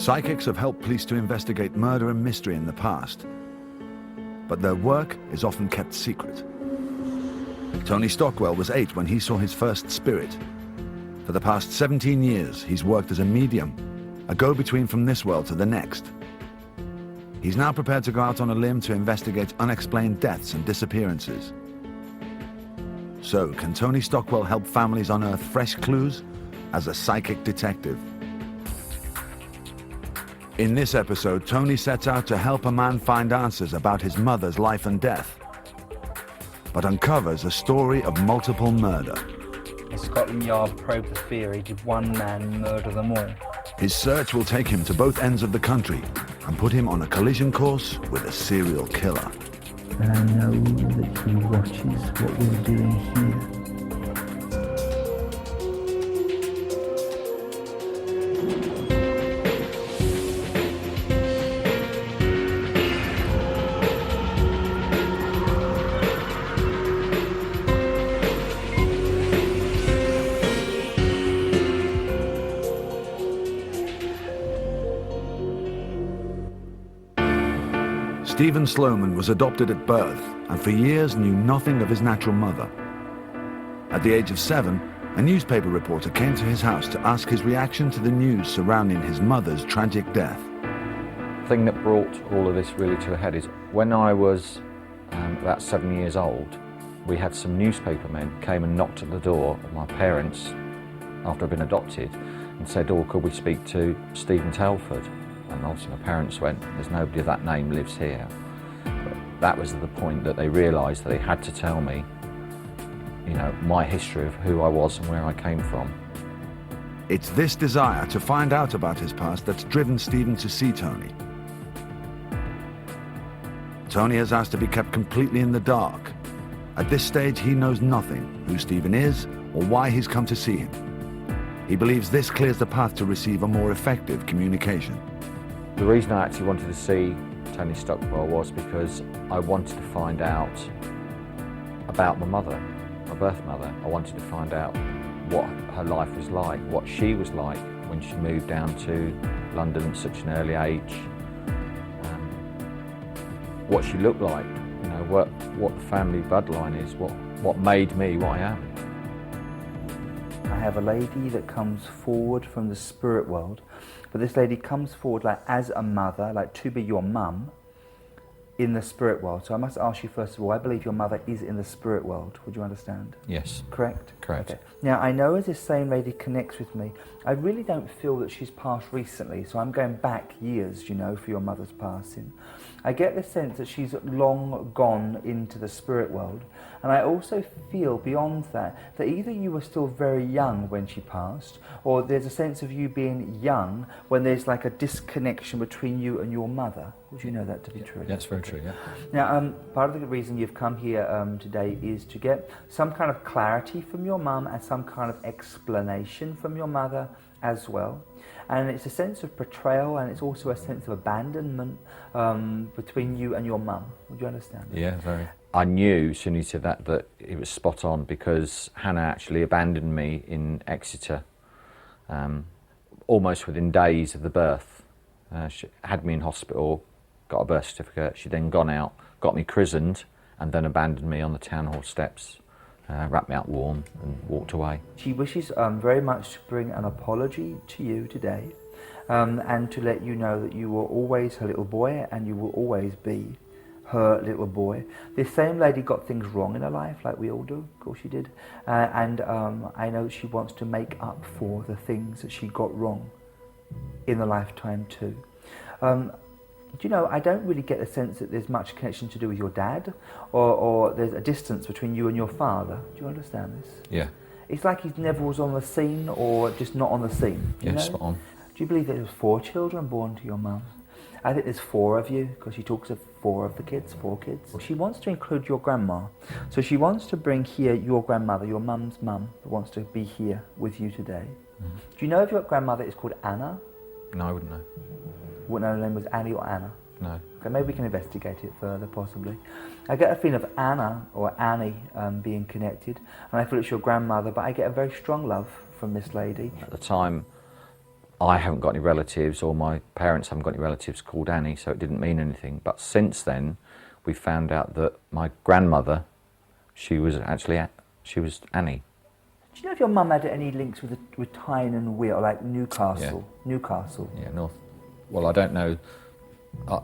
Psychics have helped police to investigate murder and mystery in the past, but their work is often kept secret. Tony Stockwell was 8 when he saw his first spirit. For the past 17 years, he's worked as a medium, a go-between from this world to the next. He's now prepared to go out on a limb to investigate unexplained deaths and disappearances. So, can Tony Stockwell help families unearth fresh clues as a psychic detective? In this episode, Tony sets out to help a man find answers about his mother's life and death, but uncovers a story of multiple murder. Scotland Yard probe the theory, did one man murder them all? His search will take him to both ends of the country and put him on a collision course with a serial killer. And I know that he watches what we're doing here. Stephen Sloman was adopted at birth and for years knew nothing of his natural mother. At the age of 7, a newspaper reporter came to his house to ask his reaction to the news surrounding his mother's tragic death. The thing that brought all of this really to a head is when I was about 7 years old, we had some newspaper men came and knocked at the door of my parents after I'd been adopted and said, "Oh, could we speak to Stephen Tailford?" And obviously my parents went, "There's nobody of that name lives here." But that was the point that they realised that they had to tell me, you know, my history of who I was and where I came from. It's this desire to find out about his past that's driven Stephen to see Tony. Tony has asked to be kept completely in the dark. At this stage, he knows nothing, who Stephen is or why he's come to see him. He believes this clears the path to receive a more effective communication. The reason I actually wanted to see Tony Stockwell was because I wanted to find out about my mother, my birth mother. I wanted to find out what her life was like, what she was like when she moved down to London at such an early age, what she looked like, you know, what the family bloodline is, what made me what I am. I have a lady that comes forward from the spirit world, but this lady comes forward like as a mother, like to be your mum in the spirit world. So I must ask you first of all, I believe your mother is in the spirit world. Would you understand? Yes. Correct? Correct. Okay. Now I know as this same lady connects with me, I really don't feel that she's passed recently, so I'm going back years, you know, for your mother's passing. I get the sense that she's long gone into the spirit world, and I also feel beyond that either you were still very young when she passed, or there's a sense of you being young when there's like a disconnection between you and your mother. Would you know that to be true? That's very true, yeah. Now, part of the reason you've come here today is to get some kind of clarity from your mum and some kind of explanation from your mother as well. And it's a sense of betrayal, and it's also a sense of abandonment between you and your mum. Would you understand? Yeah, very. I knew as soon as he said that it was spot on, because Hannah actually abandoned me in Exeter almost within days of the birth. She had me in hospital, got a birth certificate, she then gone out, got me christened, and then abandoned me on the town hall steps, wrapped me up warm and walked away. She wishes very much to bring an apology to you today, and to let you know that you were always her little boy and you will always be her little boy. This same lady got things wrong in her life, like we all do, of course she did, and I know she wants to make up for the things that she got wrong in the lifetime too. Do you know, I don't really get the sense that there's much connection to do with your dad, or there's a distance between you and your father. Do you understand this? Yeah. It's like he never was on the scene, or just not on the scene. Yeah, spot on. Do you believe that there was 4 children born to your mum? I think there's 4 of you, because she talks of 4 of the kids, 4 kids. She wants to include your grandma. So she wants to bring here your grandmother, your mum's mum, that wants to be here with you today. Mm-hmm. Do you know if your grandmother is called Anna? No, I wouldn't know. Wouldn't know her name was Annie or Anna? No. Okay, maybe we can investigate it further, possibly. I get a feeling of Anna or Annie being connected, and I feel it's your grandmother, but I get a very strong love from this lady. At the time I haven't got any relatives, or my parents haven't got any relatives called Annie, so it didn't mean anything. But since then, we found out that my grandmother, she was Annie. Do you know if your mum had any links with Tyne and Weir, like Newcastle? Yeah. Newcastle. Yeah, North. Well, I don't know.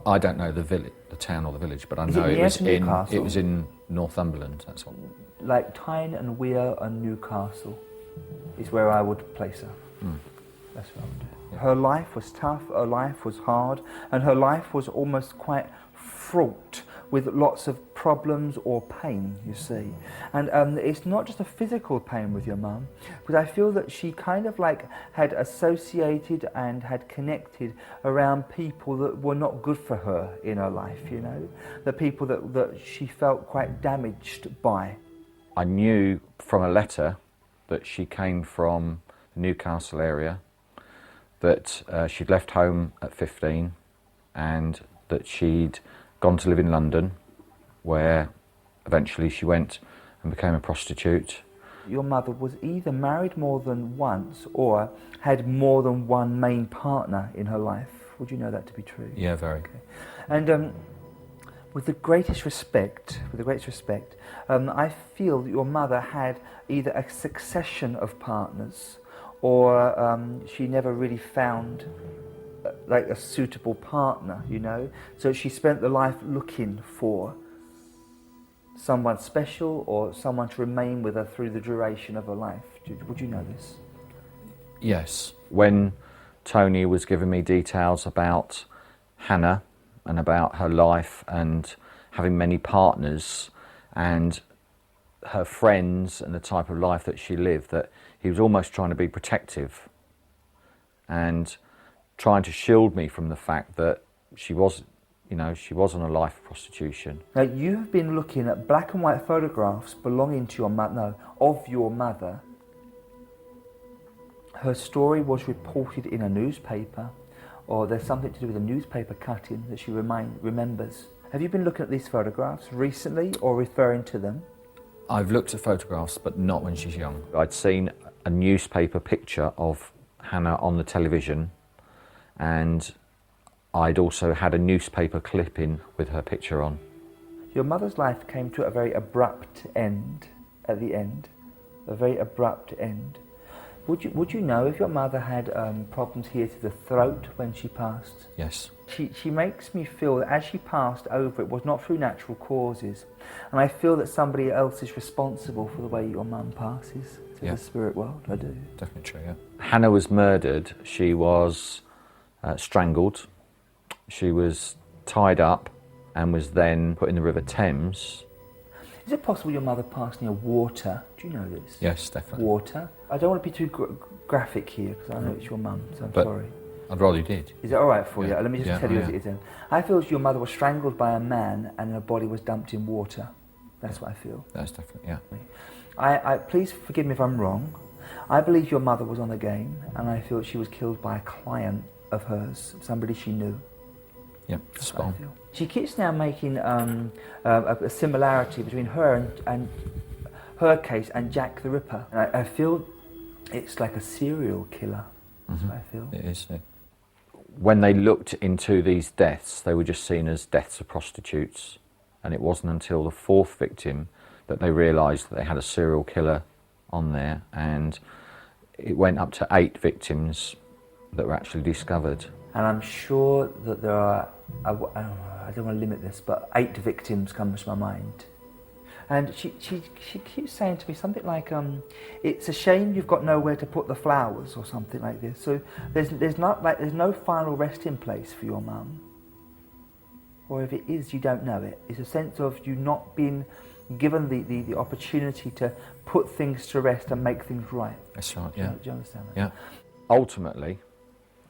I don't know the village, the town or the village, but I Is know it it near was to in. Newcastle? It was in Northumberland. That's what. Like Tyne and Weir and Newcastle is where I would place her. That's what I would do. Yeah. Her life was tough, her life was hard, and her life was almost quite fraught with lots of problems or pain, you see. And it's not just a physical pain with your mum, because I feel that she kind of like had associated and had connected around people that were not good for her in her life, you know? The people that she felt quite damaged by. I knew from a letter that she came from the Newcastle area, that she'd left home at 15, and that she'd gone to live in London, where eventually she went and became a prostitute. Your mother was either married more than once or had more than one main partner in her life. Would you know that to be true? Yeah, very. Okay. And with the greatest respect, I feel that your mother had either a succession of partners, or she never really found like a suitable partner, you know. So she spent the life looking for someone special or someone to remain with her through the duration of her life. Would you know this? Yes. When Tony was giving me details about Hannah and about her life and having many partners and her friends and the type of life that she lived, that he was almost trying to be protective and trying to shield me from the fact that she was, you know, she was on a life of prostitution. Now, you have been looking at black and white photographs belonging to your mother, no, of your mother. Her story was reported in a newspaper, or there's something to do with a newspaper cutting that she remembers. Have you been looking at these photographs recently or referring to them? I've looked at photographs, but not when she's young. I'd seen a newspaper picture of Hannah on the television, and I'd also had a newspaper clipping with her picture on. Your mother's life came to a very abrupt end at the end, a very abrupt end. Would you know if your mother had problems here to the throat when she passed? Yes. She makes me feel that as she passed over, it was not through natural causes. And I feel that somebody else is responsible for the way your mum passes to the spirit world. I do. Definitely true, yeah. Hannah was murdered. She was strangled. She was tied up and was then put in the River Thames. Is it possible your mother passed near water? Do you know this? Yes, definitely. Water. I don't want to be too graphic here because I know it's your mum, so I'm sorry. I'd rather you did. Is that all right for you? Let me just tell you as yeah. it is then. I feel your mother was strangled by a man and her body was dumped in water. That's what I feel. That's definitely, yeah. I please forgive me if I'm wrong. I believe your mother was on the game, and I feel she was killed by a client of hers, somebody she knew. Yep, spot on. She keeps now making a similarity between her and her case and Jack the Ripper. And I feel it's like a serial killer. That's what I feel. It is. Yeah. When they looked into these deaths, they were just seen as deaths of prostitutes, and it wasn't until the fourth victim that they realised that they had a serial killer on there, and it went up to 8 victims that were actually discovered. And I'm sure that there are, I don't want to limit this, but 8 victims comes to my mind. And she keeps saying to me something like, it's a shame you've got nowhere to put the flowers, or something like this. So there's no final resting place for your mum. Or if it is, you don't know it. It's a sense of you not being given the opportunity to put things to rest and make things right. That's right, yeah. Do you understand that? Yeah. Ultimately,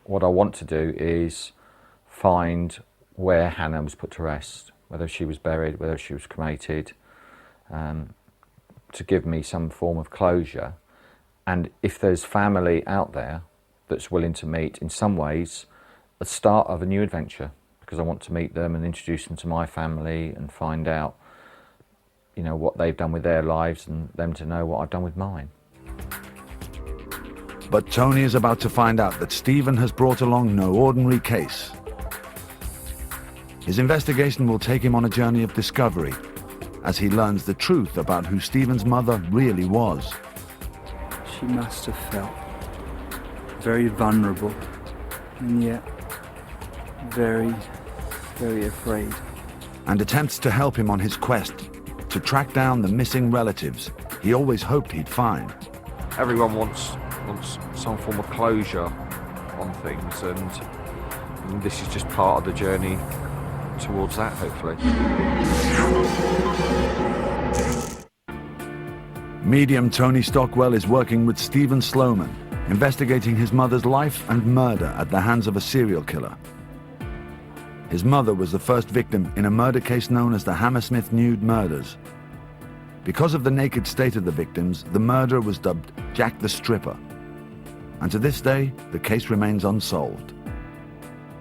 what I want to do is find where Hannah was put to rest, whether she was buried, whether she was cremated, to give me some form of closure. And if there's family out there that's willing to meet, in some ways, the start of a new adventure, because I want to meet them and introduce them to my family and find out, you know, what they've done with their lives and them to know what I've done with mine. But Tony is about to find out that Stephen has brought along no ordinary case. His investigation will take him on a journey of discovery as he learns the truth about who Stephen's mother really was. She must have felt very vulnerable and yet very, very afraid. And attempts to help him on his quest to track down the missing relatives he always hoped he'd find. Everyone wants some form of closure on things, and this is just part of the journey towards that, hopefully. Medium Tony Stockwell is working with Stephen Sloman, investigating his mother's life and murder at the hands of a serial killer. His mother was the first victim in a murder case known as the Hammersmith Nude Murders. Because of the naked state of the victims, the murderer was dubbed Jack the Stripper. And to this day, the case remains unsolved.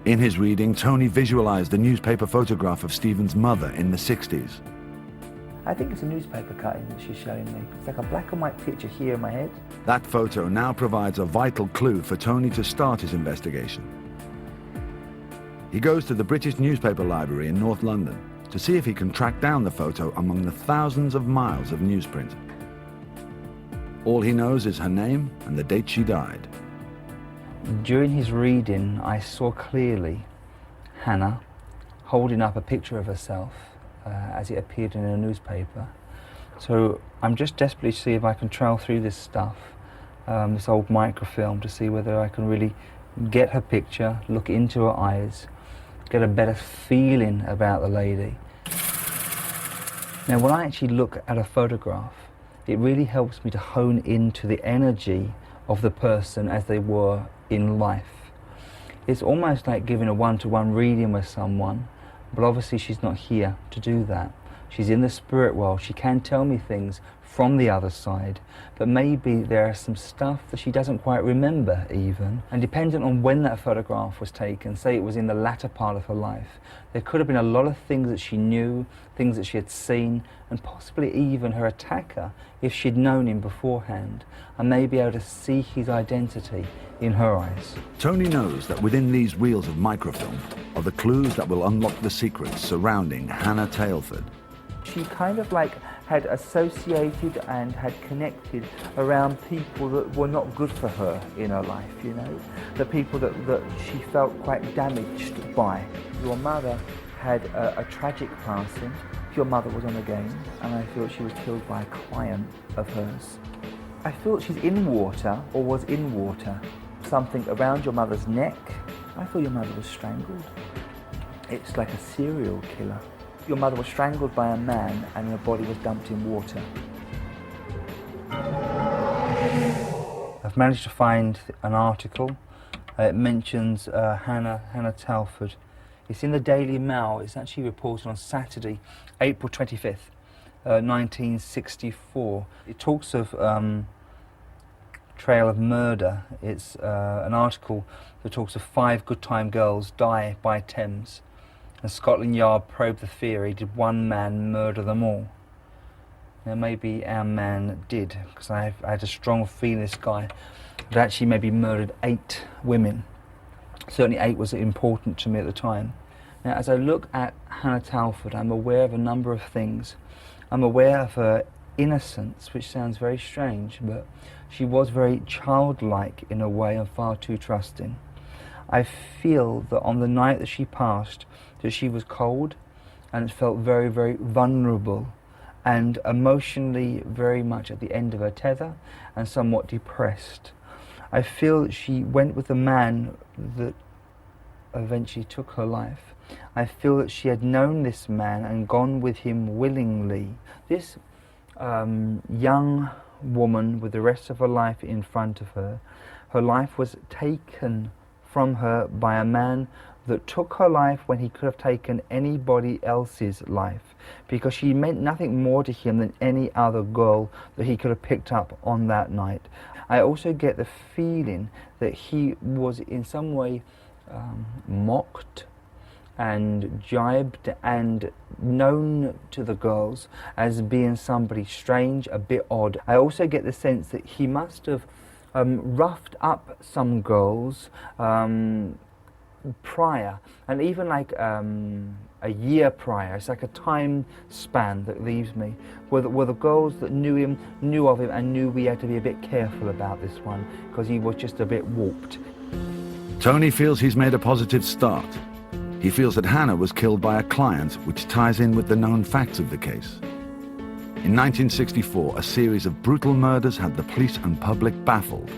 In his reading, Tony visualized a newspaper photograph of Stephen's mother in the 60s. I think it's a newspaper cutting that she's showing me. It's like a black and white picture here in my head. That photo now provides a vital clue for Tony to start his investigation. He goes to the British Newspaper Library in North London to see if he can track down the photo among the thousands of miles of newsprint. All he knows is her name and the date she died. During his reading, I saw clearly Hannah holding up a picture of herself as it appeared in a newspaper. So I'm just desperately to see if I can trail through this stuff, this old microfilm, to see whether I can really get her picture, look into her eyes, get a better feeling about the lady. Now, when I actually look at a photograph, it really helps me to hone into the energy of the person as they were in life. It's almost like giving a one-to-one reading with someone, but obviously she's not here to do that. She's in the spirit world. She can tell me things from the other side, but maybe there is some stuff that she doesn't quite remember even. And depending on when that photograph was taken, say it was in the latter part of her life, there could have been a lot of things that she knew, things that she had seen, and possibly even her attacker, if she'd known him beforehand, and may be able to see his identity in her eyes. Tony knows that within these reels of microfilm are the clues that will unlock the secrets surrounding Hannah Tailford. She kind of like had associated and had connected around people that were not good for her in her life, you know, the people that she felt quite damaged by. Your mother had a tragic passing. Your mother was on the game, and I feel she was killed by a client of hers. I feel she's in water, or was in water. Something around your mother's neck. I feel your mother was strangled. It's like a serial killer. Your mother was strangled by a man and her body was dumped in water. I've managed to find an article. It mentions Hannah Tailford. It's in the Daily Mail. It's actually reported on Saturday, April 25th, 1964. It talks of trail of murder. It's an article that talks of 5 good time girls die by Thames. And Scotland Yard probed the theory, did one man murder them all? Now maybe our man did, because I had a strong feeling this guy had actually maybe murdered 8 women. Certainly 8 was important to me at the time. Now as I look at Hannah Tailford, I'm aware of a number of things. I'm aware of her innocence, which sounds very strange, but she was very childlike in a way and far too trusting. I feel that on the night that she passed, that she was cold and felt very, very vulnerable and emotionally very much at the end of her tether and somewhat depressed. I feel that she went with the man that eventually took her life. I feel that she had known this man and gone with him willingly. This young woman with the rest of her life in front of her, her life was taken from her by a man that took her life when he could have taken anybody else's life, because she meant nothing more to him than any other girl that he could have picked up on that night. I also get the feeling that he was in some way mocked and jibed and known to the girls as being somebody strange, a bit odd. I also get the sense that he must have roughed up some girls prior, and even like a year prior. It's like a time span that leaves me, were the girls that knew of him and knew we had to be a bit careful about this one because he was just a bit warped. Tony feels he's made a positive start. He feels that Hannah was killed by a client, which ties in with the known facts of the case. In 1964, a series of brutal murders had the police and public baffled.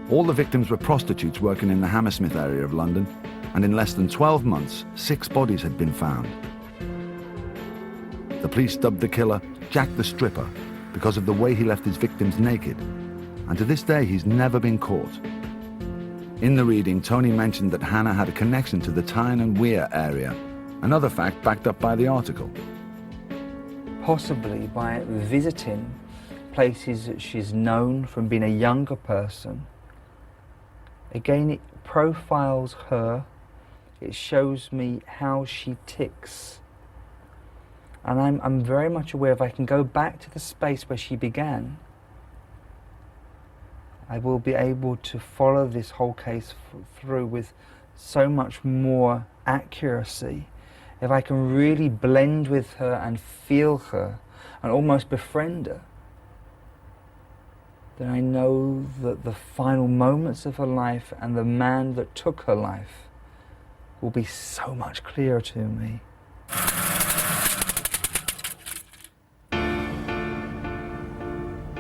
All the victims were prostitutes working in the Hammersmith area of London, and in less than 12 months, 6 bodies had been found. The police dubbed the killer Jack the Stripper because of the way he left his victims naked, and to this day he's never been caught. In the reading, Tony mentioned that Hannah had a connection to the Tyne and Wear area, another fact backed up by the article. Possibly by visiting places that she's known from being a younger person. Again, it profiles her, it shows me how she ticks. And I'm very much aware if I can go back to the space where she began, I will be able to follow this whole case through with so much more accuracy. If I can really blend with her and feel her and almost befriend her, then I know that the final moments of her life and the man that took her life will be so much clearer to me.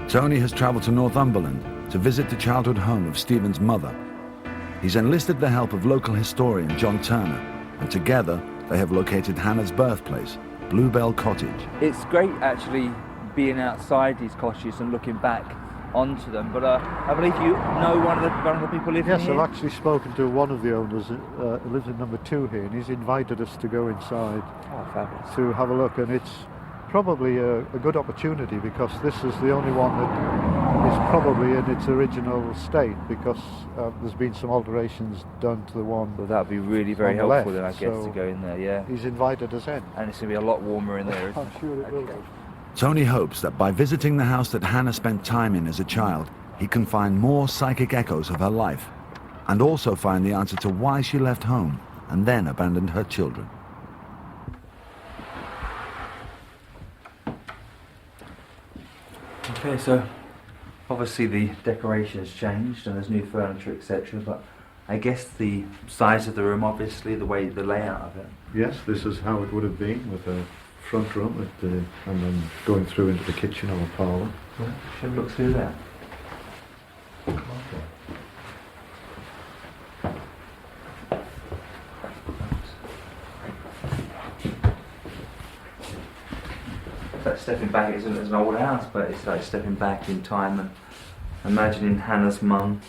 Tony has travelled to Northumberland to visit the childhood home of Stephen's mother. He's enlisted the help of local historian John Turner, and together they have located Hannah's birthplace, Bluebell Cottage. It's great actually being outside these cottages and looking back onto them, but I believe you know one of the people living here? Yes, I've actually spoken to one of the owners who lives in number 2 here, and he's invited us to go inside to have a look, and it's probably a good opportunity because this is the only one that is probably in its original state, because there's been some alterations done to the one. Well, that would be really very helpful then, I guess, to go in there, yeah. He's invited us in. And it's going to be a lot warmer in there, isn't I'm sure it will be. Tony hopes that by visiting the house that Hannah spent time in as a child, he can find more psychic echoes of her life, and also find the answer to why she left home and then abandoned her children. Okay, so obviously the decoration has changed and there's new furniture, etc., but I guess the size of the room, obviously, the layout of it. Yes, this is how it would have been, with a front room and then going through into the kitchen or parlour. Yeah, should we look through that? Okay. It's like stepping back, it's an old house, but it's like stepping back in time and imagining Hannah's mum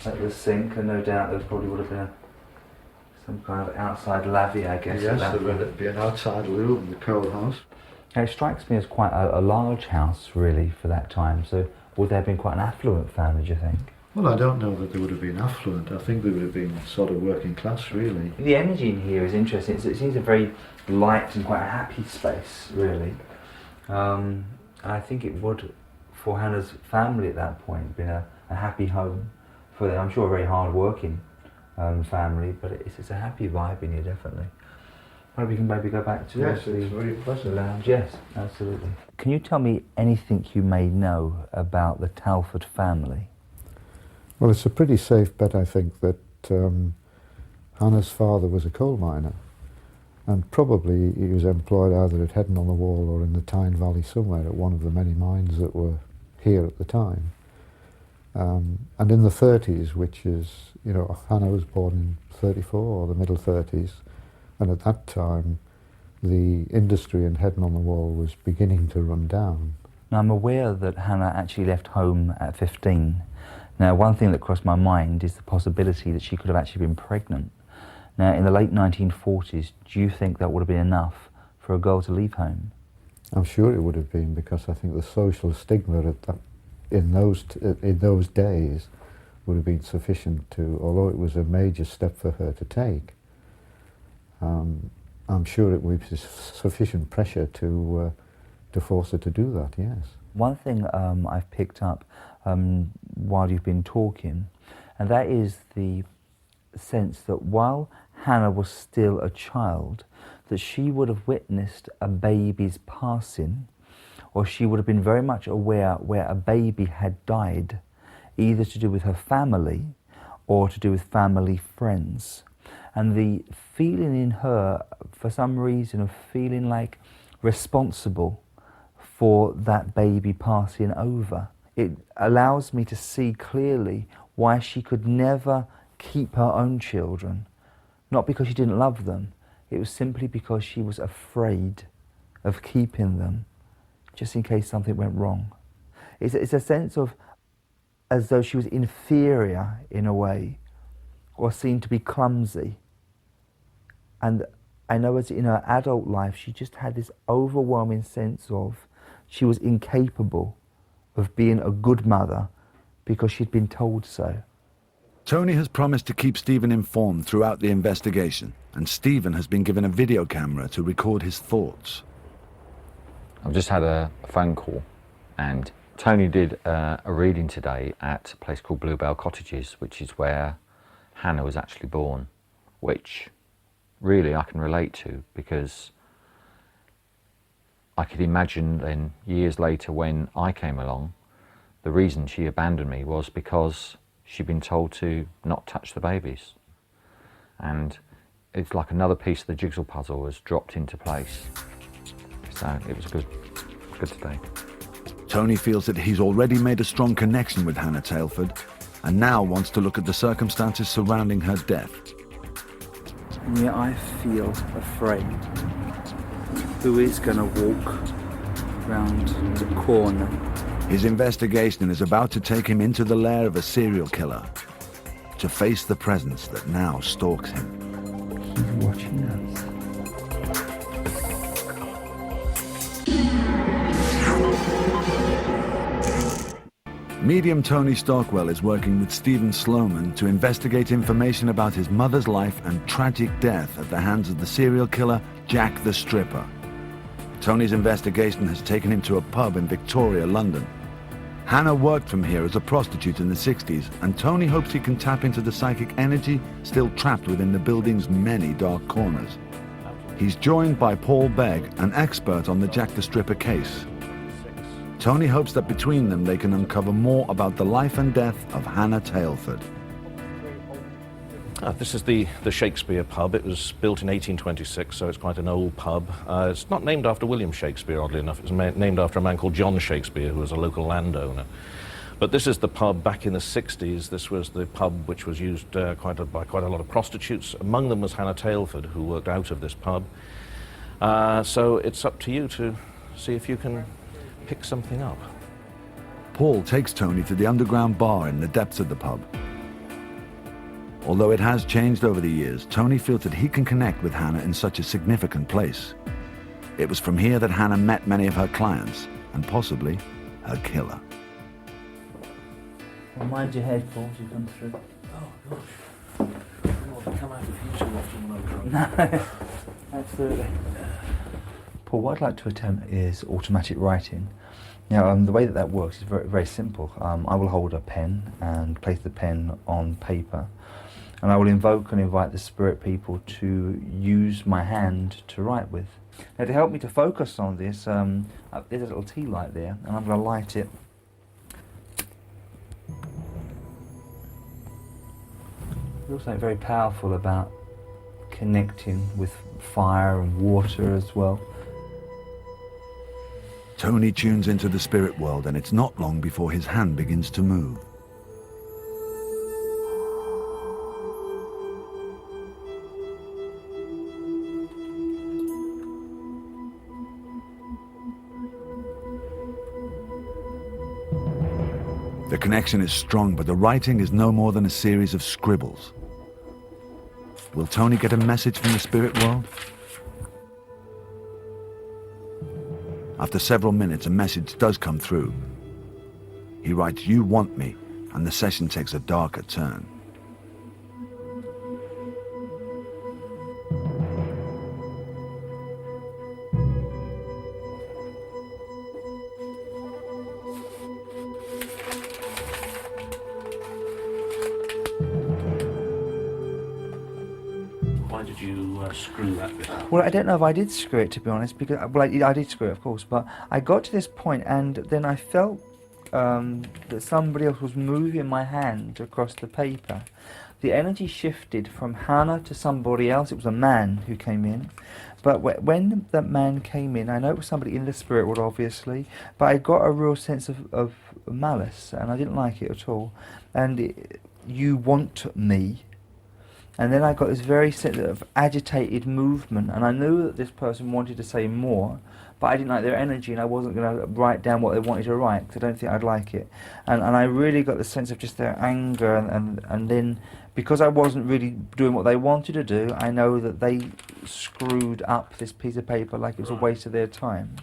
at the sink, and no doubt there probably would have been some kind of outside lavvy, I guess. Yes, there would be an outside loo in the coal house. It strikes me as quite a large house, really, for that time. So would they have been quite an affluent family, do you think? Well, I don't know that they would have been affluent. I think they would have been sort of working class, really. The energy in here is interesting. It seems a very light and quite a happy space, really. I think it would, for Hannah's family at that point, been a happy home for them. I'm sure a very hard-working family, but it's a happy vibe in here, definitely. Maybe we can maybe go back to yes, it's very pleasant. the lounge. Yes, absolutely. Can you tell me anything you may know about the Tailford family? Well, it's a pretty safe bet, I think, that Hannah's father was a coal miner, and probably he was employed either at Headon on the Wall or in the Tyne Valley somewhere at one of the many mines that were here at the time. And in the 30s, which is, you know, Hannah was born in 34 or the middle 30s, and at that time the industry in Headon on the Wall was beginning to run down. Now, I'm aware that Hannah actually left home at 15. Now, one thing that crossed my mind is the possibility that she could have actually been pregnant. Now, in the late 1940s, do you think that would have been enough for a girl to leave home? I'm sure it would have been, because I think the social stigma at that, in those days would have been sufficient to, although it was a major step for her to take, I'm sure it would be sufficient pressure to force her to do that, yes. One thing I've picked up while you've been talking, and that is the sense that while Hannah was still a child, that she would have witnessed a baby's passing, or she would have been very much aware where a baby had died, either to do with her family or to do with family friends. And the feeling in her, for some reason, of feeling like responsible for that baby passing over, it allows me to see clearly why she could never keep her own children. Not because she didn't love them, it was simply because she was afraid of keeping them, just in case something went wrong. It's a sense of as though she was inferior in a way, or seemed to be clumsy. And I know as in her adult life, she just had this overwhelming sense of she was incapable of being a good mother because she'd been told so. Tony has promised to keep Stephen informed throughout the investigation, and Stephen has been given a video camera to record his thoughts. I've just had a phone call, and Tony did a reading today at a place called Bluebell Cottages, which is where Hannah was actually born, which really I can relate to, because I could imagine then years later when I came along, the reason she abandoned me was because she'd been told to not touch the babies. And it's like another piece of the jigsaw puzzle was dropped into place. So it was good today. Tony feels that he's already made a strong connection with Hannah Tailford, and now wants to look at the circumstances surrounding her death. Yeah, I feel afraid. Who is going to walk round the corner? His investigation is about to take him into the lair of a serial killer, to face the presence that now stalks him. He's watching us. Medium Tony Stockwell is working with Stephen Sloman to investigate information about his mother's life and tragic death at the hands of the serial killer Jack the Stripper. Tony's investigation has taken him to a pub in Victoria, London. Hannah worked from here as a prostitute in the 60s, and Tony hopes he can tap into the psychic energy still trapped within the building's many dark corners. He's joined by Paul Begg, an expert on the Jack the Stripper case. Tony hopes that between them they can uncover more about the life and death of Hannah Tailford. This is the Shakespeare pub. It was built in 1826, so it's quite an old pub. It's not named after William Shakespeare, oddly enough. It was named after a man called John Shakespeare, who was a local landowner. But this is the pub back in the 60s. This was the pub which was used by quite a lot of prostitutes. Among them was Hannah Tailford, who worked out of this pub. So it's up to you to see if you can pick something up. Paul takes Tony to the underground bar in the depths of the pub. Although it has changed over the years, Tony feels that he can connect with Hannah in such a significant place. It was from here that Hannah met many of her clients, and possibly her killer. Well, mind your head, Paul, as you come through. Oh, gosh. I'll come out of here too often when I'm drunk. No, absolutely. Paul, what I'd like to attempt is automatic writing. Now, the way that works is very, very simple. I will hold a pen and place the pen on paper, and I will invoke and invite the spirit people to use my hand to write with. Now, to help me to focus on this, there's a little tea light there, and I'm going to light it. There's something very powerful about connecting with fire and water as well. Tony tunes into the spirit world, and it's not long before his hand begins to move. The connection is strong, but the writing is no more than a series of scribbles. Will Tony get a message from the spirit world? After several minutes, a message does come through. He writes, "You want me," and the session takes a darker turn. did you screw that bit? Well, I don't know if I did screw it, to be honest, because well, I did screw it, of course, but I got to this point and then I felt that somebody else was moving my hand across the paper. The energy shifted from Hannah to somebody else. It was a man who came in. But when that man came in, I know it was somebody in the spirit world, obviously, but I got a real sense of malice, and I didn't like it at all. And you want me. And then I got this very sense of agitated movement, and I knew that this person wanted to say more, but I didn't like their energy, and I wasn't going to write down what they wanted to write, because I don't think I'd like it. And I really got the sense of just their anger, and then, because I wasn't really doing what they wanted to do, I know that they screwed up this piece of paper like it was a waste of their time.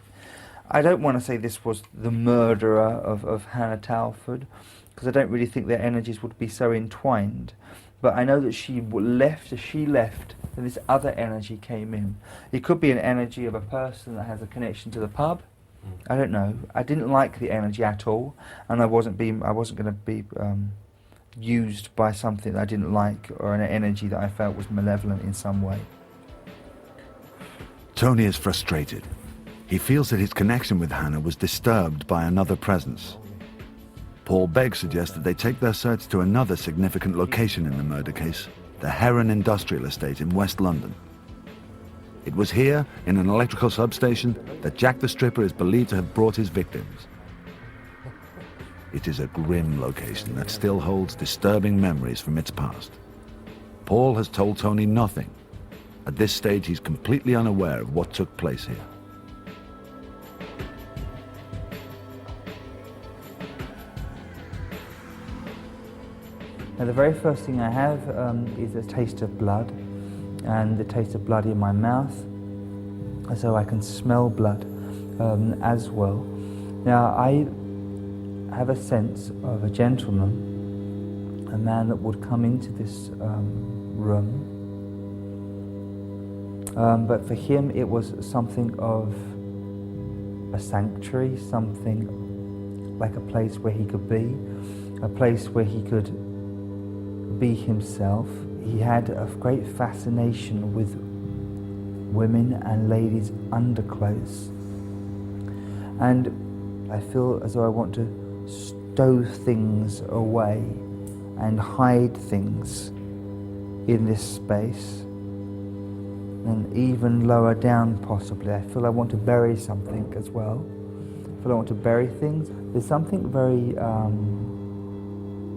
I don't want to say this was the murderer of Hannah Tailford, because I don't really think their energies would be so entwined. But I know that she left, as she left, and this other energy came in. It could be an energy of a person that has a connection to the pub. I don't know. I didn't like the energy at all, and I wasn't going to be used by something that I didn't like, or an energy that I felt was malevolent in some way. Tony is frustrated. He feels that his connection with Hannah was disturbed by another presence. Paul Begg suggests that they take their search to another significant location in the murder case, the Heron Industrial Estate in West London. It was here, in an electrical substation, that Jack the Stripper is believed to have brought his victims. It is a grim location that still holds disturbing memories from its past. Paul has told Tony nothing. At this stage, he's completely unaware of what took place here. Now, the very first thing I have is a taste of blood, and the taste of blood in my mouth, so I can smell blood as well. Now, I have a sense of a gentleman, a man that would come into this room, but for him it was something of a sanctuary, something like a place where he could be, a place where he could be himself. He had a great fascination with women and ladies' underclothes, and I feel as though I want to stow things away and hide things in this space, and even lower down possibly. I feel I want to bury something as well. I feel I want to bury things. There's something very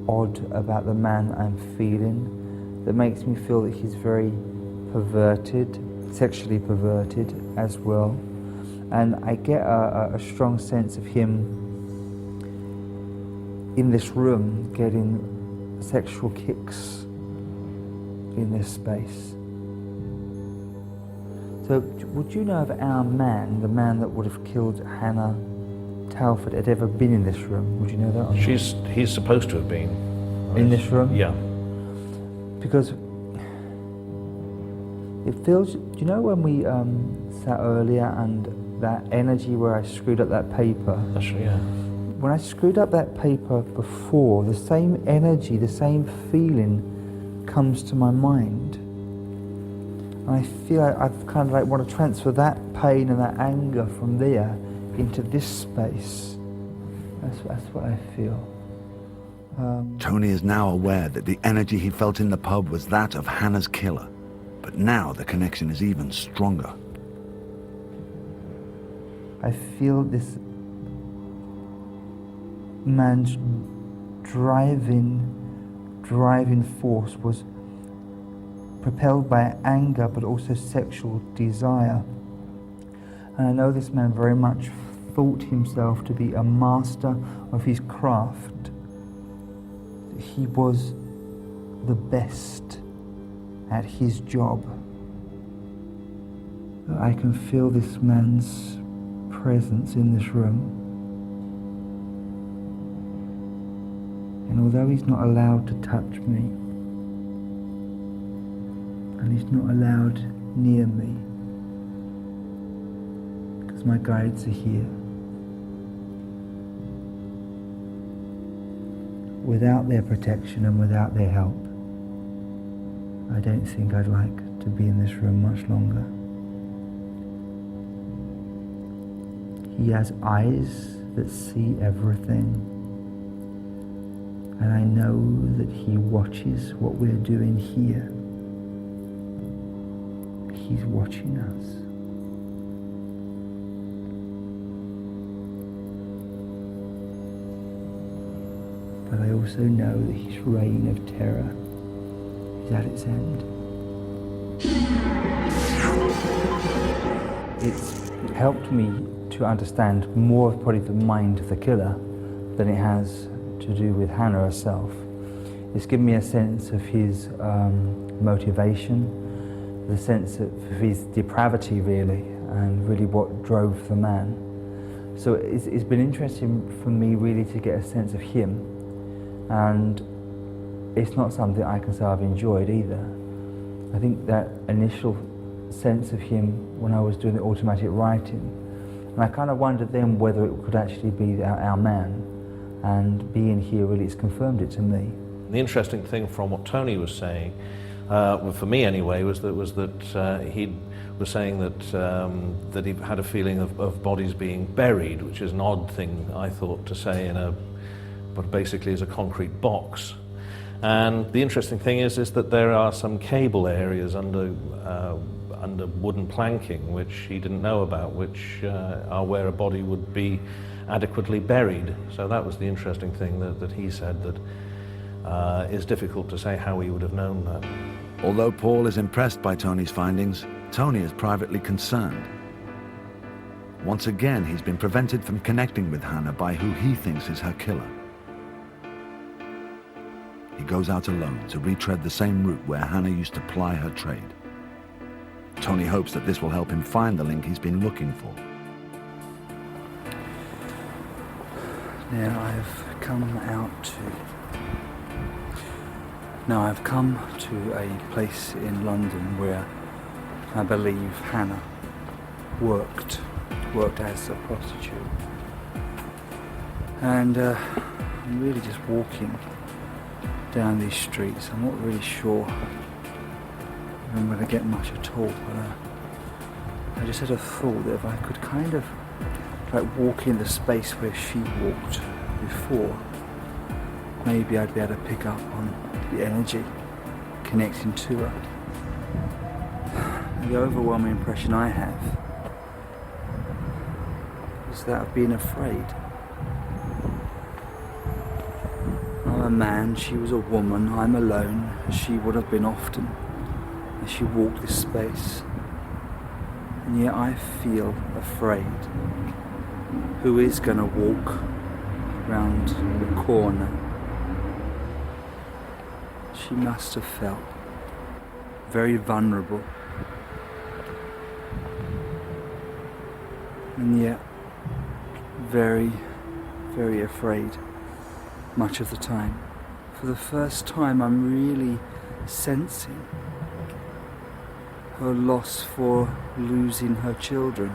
odd about the man I'm feeling that makes me feel that he's very perverted, sexually perverted as well. And I get a strong sense of him in this room getting sexual kicks in this space. So would you know if our man, the man that would have killed Hannah Tailford, had ever been in this room? Would you know that? Or not? He's supposed to have been. In this room? Yeah. Because it feels, do you know when we sat earlier and that energy where I screwed up that paper? That's right, yeah. When I screwed up that paper before, the same energy, the same feeling comes to my mind. And I feel I've kind of like want to transfer that pain and that anger from there into this space. That's what I feel. Tony is now aware that the energy he felt in the pub was that of Hannah's killer, but now the connection is even stronger. I feel this man's driving force was propelled by anger but also sexual desire. And I know this man very much thought himself to be a master of his craft. He was the best at his job. I can feel this man's presence in this room. And although he's not allowed to touch me, and he's not allowed near me, because my guides are here, without their protection and without their help, I don't think I'd like to be in this room much longer. He has eyes that see everything, and I know that he watches what we're doing here. He's watching us. But I also know that his reign of terror is at its end. It's helped me to understand more of probably the mind of the killer than it has to do with Hannah herself. It's given me a sense of his motivation, the sense of his depravity really, and really what drove the man. So it's been interesting for me really to get a sense of him, and it's not something I can say I've enjoyed either. I think that initial sense of him when I was doing the automatic writing, and I kind of wondered then whether it could actually be our man, and being here really has confirmed it to me. The interesting thing from what Tony was saying, well, for me anyway, was that he was saying that he had a feeling of bodies being buried, which is an odd thing, I thought, to say in what basically is a concrete box. And the interesting thing is that there are some cable areas under wooden planking which he didn't know about, which are where a body would be adequately buried. So that was the interesting thing that he said, that is difficult to say how he would have known that. Although Paul is impressed by Tony's findings, Tony is privately concerned. Once again, he's been prevented from connecting with Hannah by who he thinks is her killer. He goes out alone to retread the same route where Hannah used to ply her trade. Tony hopes that this will help him find the link he's been looking for. Now I've come to a place in London where I believe Hannah worked as a prostitute. And I'm really just walking down these streets. I'm not really sure if I'm going to get much at all, but I just had a thought that if I could kind of like walk in the space where she walked before, maybe I'd be able to pick up on the energy connecting to her. The overwhelming impression I have is that of being afraid. I'm a man, she was a woman, I'm alone, as she would have been often as she walked this space. And yet I feel afraid. Who is going to walk round the corner? She must have felt very vulnerable. And yet very, very afraid much of the time. For the first time I'm really sensing her loss for losing her children,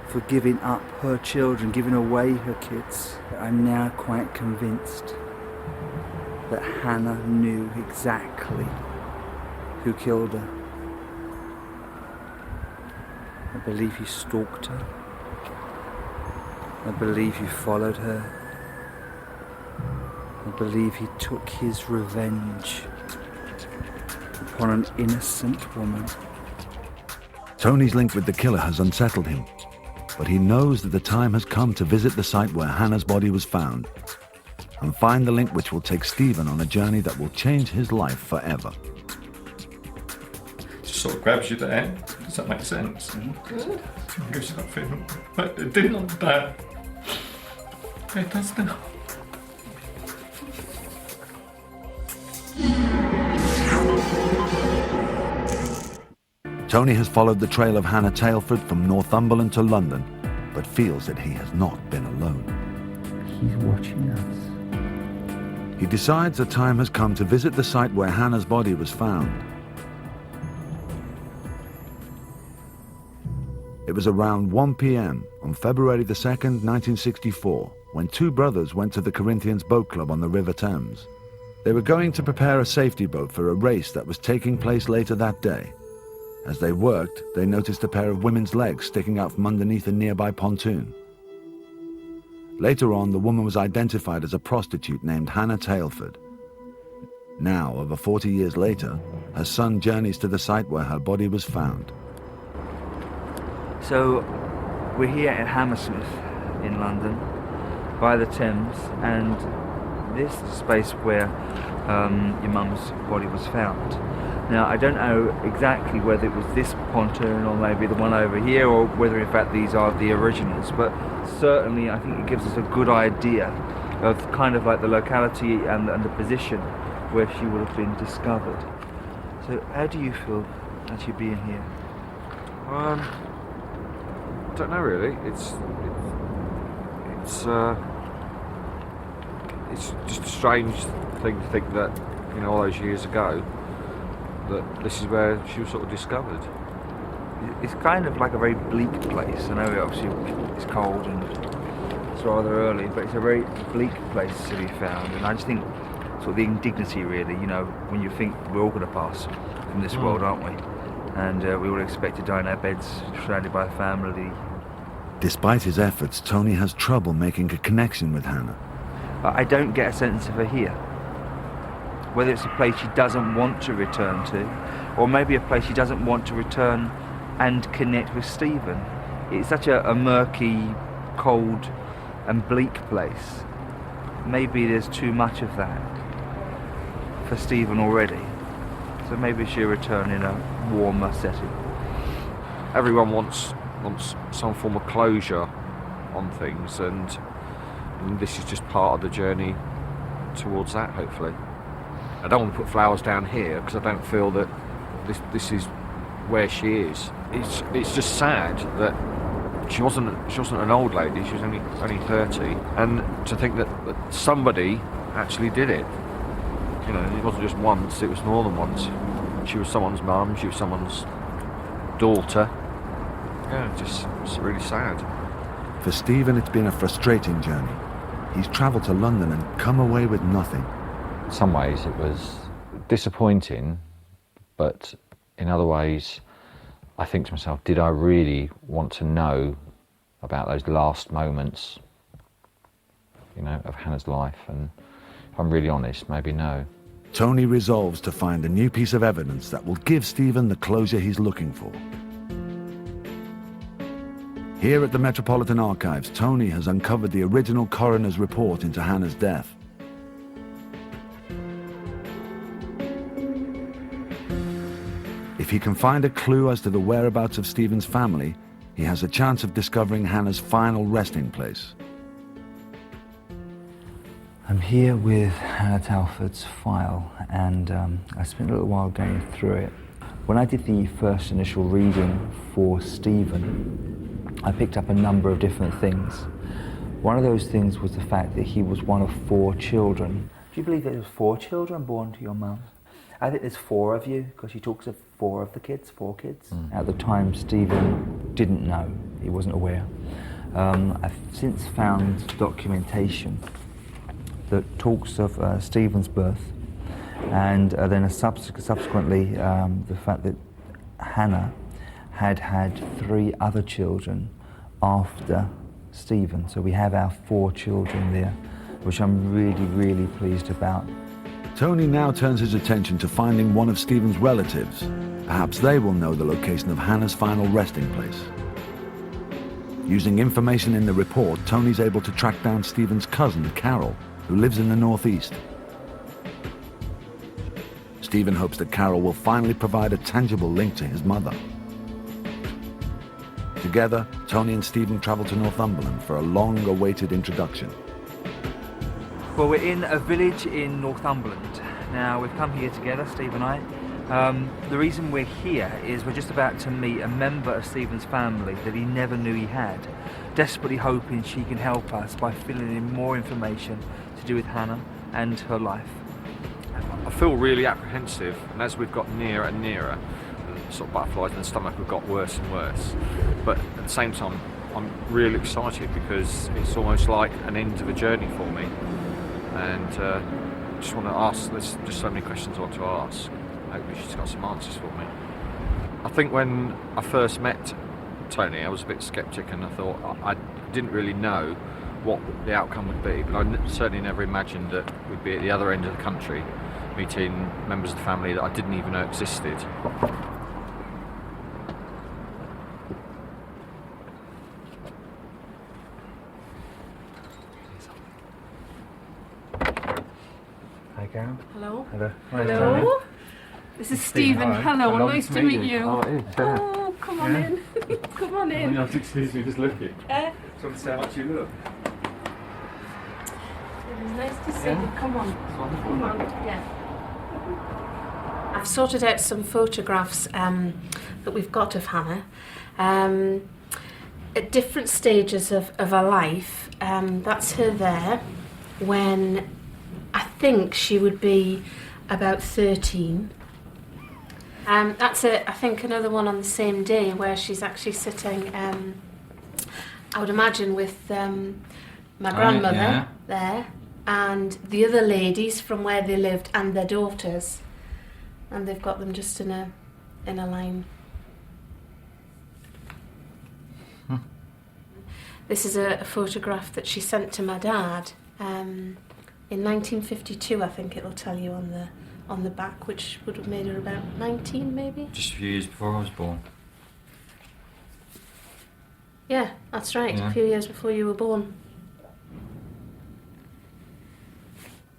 for giving up her children, giving away her kids. I'm now quite convinced that Hannah knew exactly who killed her. I believe he stalked her. I believe he followed her. I believe he took his revenge upon an innocent woman. Tony's link with the killer has unsettled him, but he knows that the time has come to visit the site where Hannah's body was found and find the link which will take Stephen on a journey that will change his life forever. Just sort of grabs you there. Does that make sense? Good. Gives you that feeling. But it didn't on that. It does now. Tony has followed the trail of Hannah Tailford from Northumberland to London, but feels that he has not been alone. He's watching us. He decides the time has come to visit the site where Hannah's body was found. It was around 1 p.m. on February the 2nd, 1964, when two brothers went to the Corinthians Boat Club on the River Thames. They were going to prepare a safety boat for a race that was taking place later that day. As they worked, they noticed a pair of women's legs sticking out from underneath a nearby pontoon. Later on, the woman was identified as a prostitute named Hannah Tailford. Now, over 40 years later, her son journeys to the site where her body was found. So, we're here at Hammersmith in London, by the Thames, and this is the space where your mum's body was found. Now, I don't know exactly whether it was this pontoon or maybe the one over here, or whether in fact these are the originals, but certainly I think it gives us a good idea of kind of like the locality and the position where she would have been discovered. So how do you feel actually being here? I don't know really. It's just a strange thing to think that, you know, all those years ago, that this is where she was sort of discovered. It's kind of like a very bleak place. I know obviously it's cold and it's rather early, but it's a very bleak place to be found. And I just think sort of the indignity really, you know, when you think we're all going to pass from this world, aren't we? And we all expect to die in our beds, surrounded by family. Despite his efforts, Tony has trouble making a connection with Hannah. I don't get a sense of her here. Whether it's a place she doesn't want to return to, or maybe a place she doesn't want to return and connect with Stephen. It's such a murky, cold and bleak place. Maybe there's too much of that for Stephen already. So maybe she'll return in a warmer setting. Everyone wants some form of closure on things, and this is just part of the journey towards that, hopefully. I don't want to put flowers down here because I don't feel that this is where she is. It's just sad that she wasn't an old lady. She was only 30, and to think that somebody actually did it. You know, it wasn't just once; it was more than once. She was someone's mum. She was someone's daughter. Yeah, it's really sad. For Stephen, it's been a frustrating journey. He's travelled to London and come away with nothing. In some ways it was disappointing, but in other ways I think to myself, did I really want to know about those last moments, you know, of Hannah's life? And if I'm really honest, maybe no. Tony resolves to find a new piece of evidence that will give Stephen the closure he's looking for. Here at the Metropolitan Archives, Tony has uncovered the original coroner's report into Hannah's death. If he can find a clue as to the whereabouts of Stephen's family, he has a chance of discovering Hannah's final resting place. I'm here with Hannah Tailford's file, and I spent a little while going through it. When I did the first initial reading for Stephen, I picked up a number of different things. One of those things was the fact that he was one of 4 children. Do you believe that there was 4 children born to your mum? I think there's 4 of you, because she talks of 4 of the kids, 4 kids. At the time, Stephen didn't know, he wasn't aware. I've since found documentation that talks of Stephen's birth, and then subsequently the fact that Hannah had 3 other children after Stephen. So we have our 4 children there, which I'm really, really pleased about. Tony now turns his attention to finding one of Stephen's relatives. Perhaps they will know the location of Hannah's final resting place. Using information in the report, Tony's able to track down Stephen's cousin, Carol, who lives in the northeast. Stephen hopes that Carol will finally provide a tangible link to his mother. Together, Tony and Stephen travel to Northumberland for a long-awaited introduction. Well, we're in a village in Northumberland. Now, we've come here together, Steve and I. The reason we're here is we're just about to meet a member of Stephen's family that he never knew he had, desperately hoping she can help us by filling in more information to do with Hannah and her life. I feel really apprehensive, and as we've got nearer and nearer, the sort of butterflies in the stomach have got worse and worse. But at the same time, I'm really excited because it's almost like an end of a journey for me. And just want to ask, there's just so many questions I want to ask. Hopefully she's got some answers for me. I think when I first met Tony, I was a bit sceptic, and I thought I didn't really know what the outcome would be, but I certainly never imagined that we'd be at the other end of the country meeting members of the family that I didn't even know existed. Hi, Carol. Hello. Hello. Hello. This is Stephen. Hello. Hello, Nice to meet you. Oh, it is. Oh, come on in. Come on in. Excuse me, just looking. Just want to see how much you look. It is nice to see you. Come on. Come on. Yeah. I've sorted out some photographs that we've got of Hannah at different stages of her life. That's her there when I think she would be about 13. That's I think another one on the same day where she's actually sitting, I would imagine, with my grandmother there and the other ladies from where they lived and their daughters, and they've got them just in a line. This is a photograph that she sent to my dad in 1952. I think it'll tell you on the back, which would have made her about 19 maybe. Just a few years before I was born. Yeah, that's right. Yeah. A few years before you were born.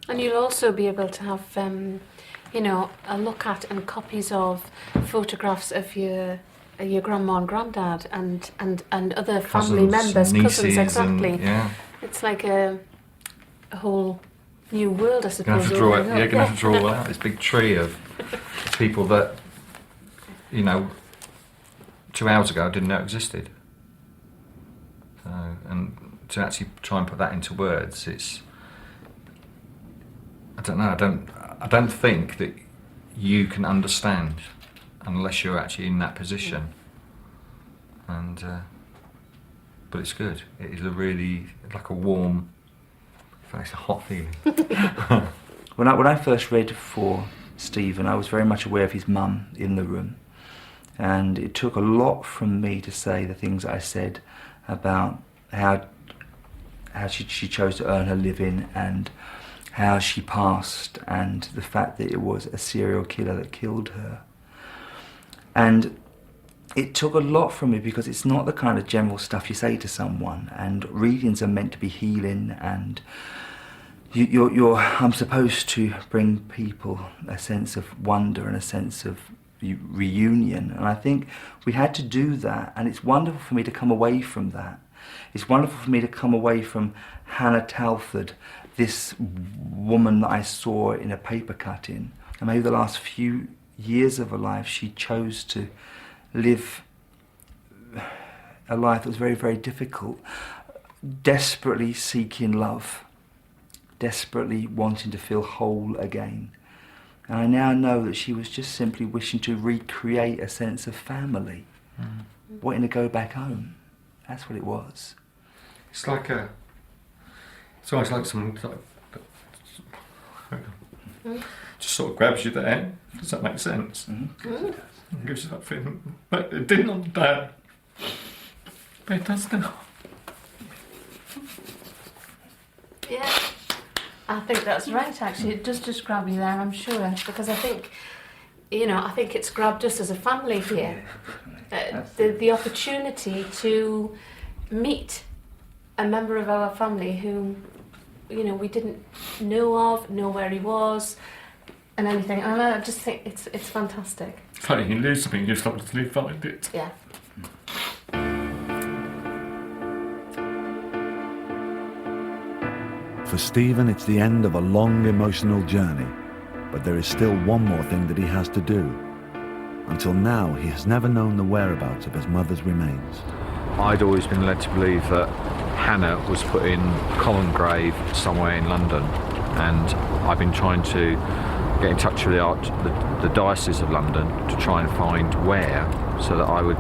And you'll also be able to have, a look at and copies of photographs of your grandma and granddad and other family members, cousins, exactly. And, yeah. It's like a whole new world, I suppose. You're going to have to draw all out this big tree of people that, 2 hours ago I didn't know existed. So, and to actually try and put that into words, it's, I don't know, I don't think that you can understand unless you're actually in that position. And but it's good. It is a really, like a warm, it's a hot feeling. When I first read for Stephen, I was very much aware of his mum in the room, and it took a lot from me to say the things I said about how she chose to earn her living and how she passed, and the fact that it was a serial killer that killed her. And it took a lot from me because it's not the kind of general stuff you say to someone, and readings are meant to be healing, and I'm supposed to bring people a sense of wonder and a sense of reunion, and I think we had to do that, and it's wonderful for me to come away from that. It's wonderful for me to come away from Hannah Tailford, this woman that I saw in a paper cutting, and maybe the last few years of her life she chose to live a life that was very, very difficult, desperately seeking love, desperately wanting to feel whole again. And I now know that she was just simply wishing to recreate a sense of family, wanting to go back home. That's what it was. It's like it's almost like someone just sort of grabs you there. Does that make sense? Mm. It gives you that feeling. But it didn't on that. But it does now. Yeah, I think that's right, actually. It does just grab you there, I'm sure, because I think it's grabbed us as a family here. The opportunity to meet a member of our family who, we didn't know where he was, and anything. And I just think it's fantastic. Funny, you lose something, you start to find it. Yeah. For Stephen, it's the end of a long emotional journey, but there is still one more thing that he has to do. Until now, he has never known the whereabouts of his mother's remains. I'd always been led to believe that Hannah was put in a common grave somewhere in London, and I've been trying to get in touch with the Diocese of London to try and find where, so that I would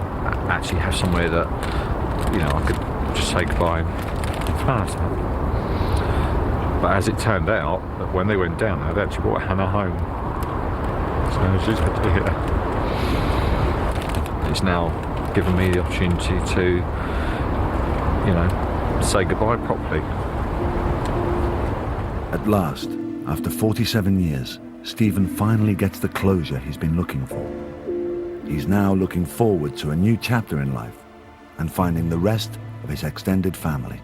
actually have somewhere that, I could just say goodbye. But as it turned out, that when they went down, they'd actually brought Hannah home. So she's here. It's now given me the opportunity to, you know, say goodbye properly. At last, after 47 years, Stephen finally gets the closure he's been looking for. He's now looking forward to a new chapter in life and finding the rest of his extended family.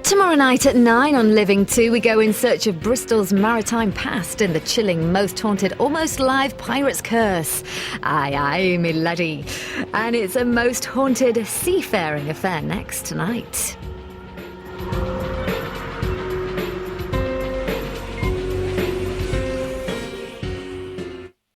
Tomorrow night at 9 on Living 2, we go in search of Bristol's maritime past in the chilling, most haunted, almost live Pirate's Curse. Aye, aye, me laddie. And it's a most haunted seafaring affair next tonight.